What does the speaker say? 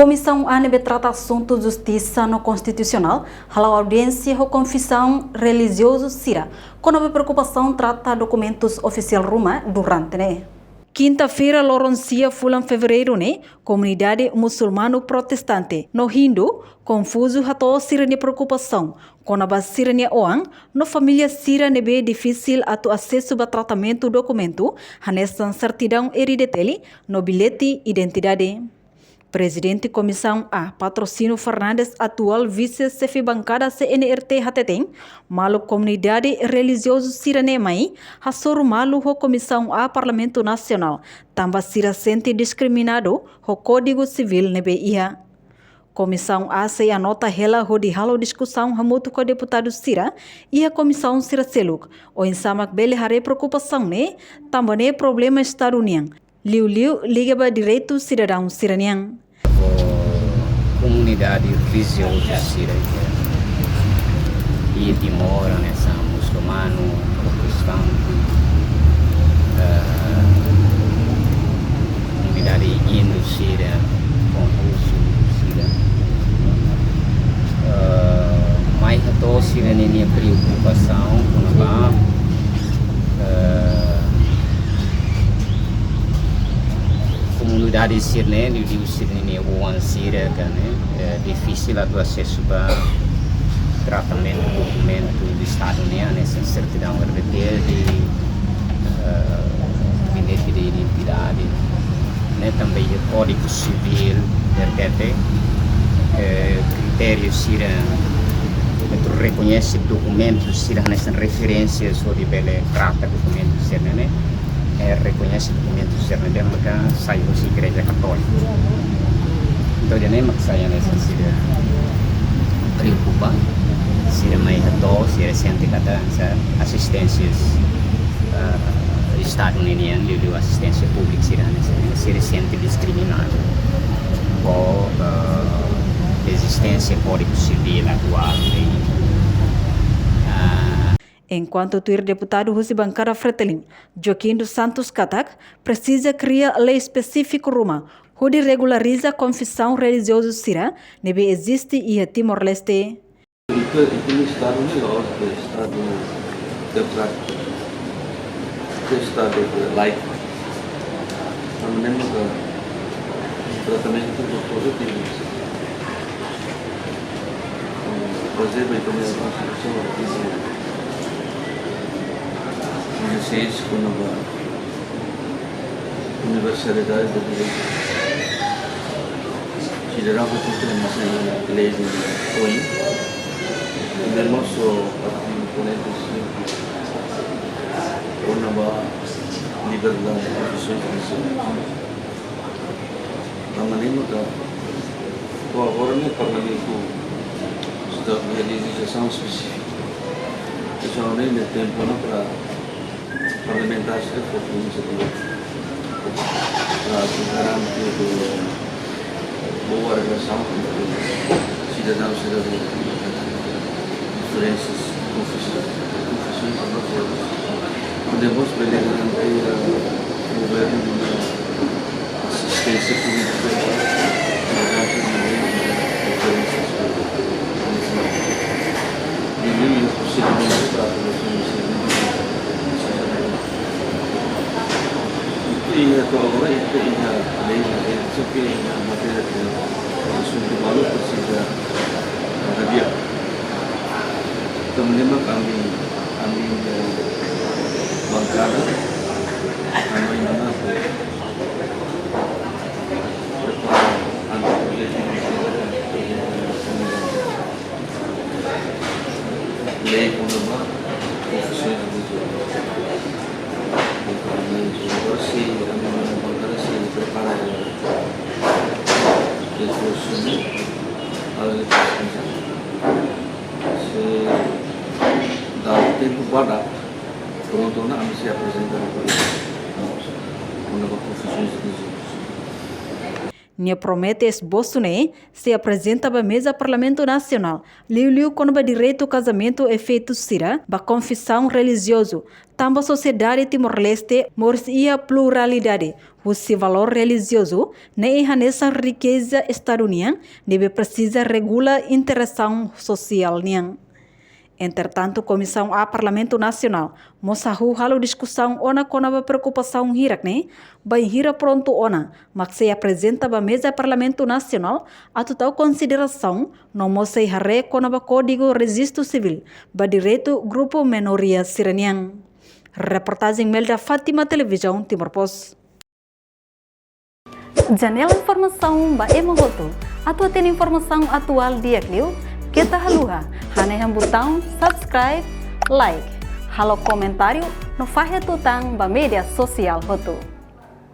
Comissão ANB trata assunto justiça no constitucional, halau audiência ou confissão religioso Sira. Com nova preocupação trata documentos oficial Roma durante, né? Quinta-feira, Loroncia Fulan Fevereiro, né? Comunidade muçulmano protestante. No Hindu, confuso hato sirene preocupação. Com a base sirene oang, no família Sira nebe difícil atu acesso a tratamento documento, hanestan certidão hereditele, no bilhete identidade. Presidente Comissão A, Patrocínio Fernandes, atual vice-chefe bancada CNRT Hateteng, malu comunidade religioso Siranemaí, Hassoro malu ho Comissão A Parlamento Nacional, tamba Sira sente discriminado ho Código Civil nebe iha. Comissão A se anota hela ho di halo discussão hamutu com deputado Sira e a Comissão Sira Seluk, o insamak bele hare preocupação ne, também problema estaduniang. Liu liga direito cidadão siraniang. Comunidade religiosa Sira e que mora nessa muçulmano, cristão, comunidade indo Sira, confuso Sira, mas a toda Sira nem preocupação com a comunidade sirene, o sirene o ansira, é difícil o acesso para tratamento documento do Estado, nessa certidão hereditaria, bilhete de identidade, também o Código Civil, critérios sira, reconhece documentos sira nessa referência sobre bele trata documentos sirene. Reconhece documentos sernademoka saya usi gereja Katolik. Então dia nem saya nessa sira preocupa, sira mai hato, sira sente kata assistências Estado unian dulu assistência pública sira sente discriminado ou existência Código Civil atual. Enquanto o deputado Husi Bancada Fretelin, Joaquim dos Santos Katak, precisa criar lei específica Roma, onde regulariza a confissão religiosa Sira, nebe existe e Timor-Leste. Itu Estado melhor, Estado democrático, Estado laico. Namanya juga tratamento positivo. Por exemplo, a Constituição vocês com a universalidade do direito cidadão que tem uma lei de OI e nosso componente com a liberdade de profissões na maneira que agora no parlamento está a legislação específica isso não é tempo para parlamentares que foram para garantir boa relação com cidadãos diferenças confissões podemos garantir o governo de assistência política diferenças e o procedimento para a e agora a lei só que a matéria de assunto malu precisa adiar. Também kami bancada kami mana prepara untuk lei como profissões se prepara se dá tempo para pronto a se apresentar para uma profissões religiosas. Nia promete esboço se apresenta para a mesa Parlamento Nacional. Liu com o direito ao casamento é feito sira, ba confissão religioso. Também a sociedade Timor-Leste morcia pluralidade. O seu valor religioso, nem nessa riqueza estadunidense, deve precisa regular interação social niang. Entretanto, Comissão a Parlamento Nacional mosahu halo discussão ona conaba preocupação hirak bem hira pronto ona, mas se apresenta ba mesa Parlamento Nacional a total consideração no mosei hare conaba Código Registro Civil ba direito grupo minoria sireniang. Reportagem Melda Fátima Televisão Timor Post. Janela informação ba emogoto. Atua tem informação atual dia kliu. Kita haluha, haneham botão subscribe, like, halo comentário no fahe tutang ba media sosial hotu.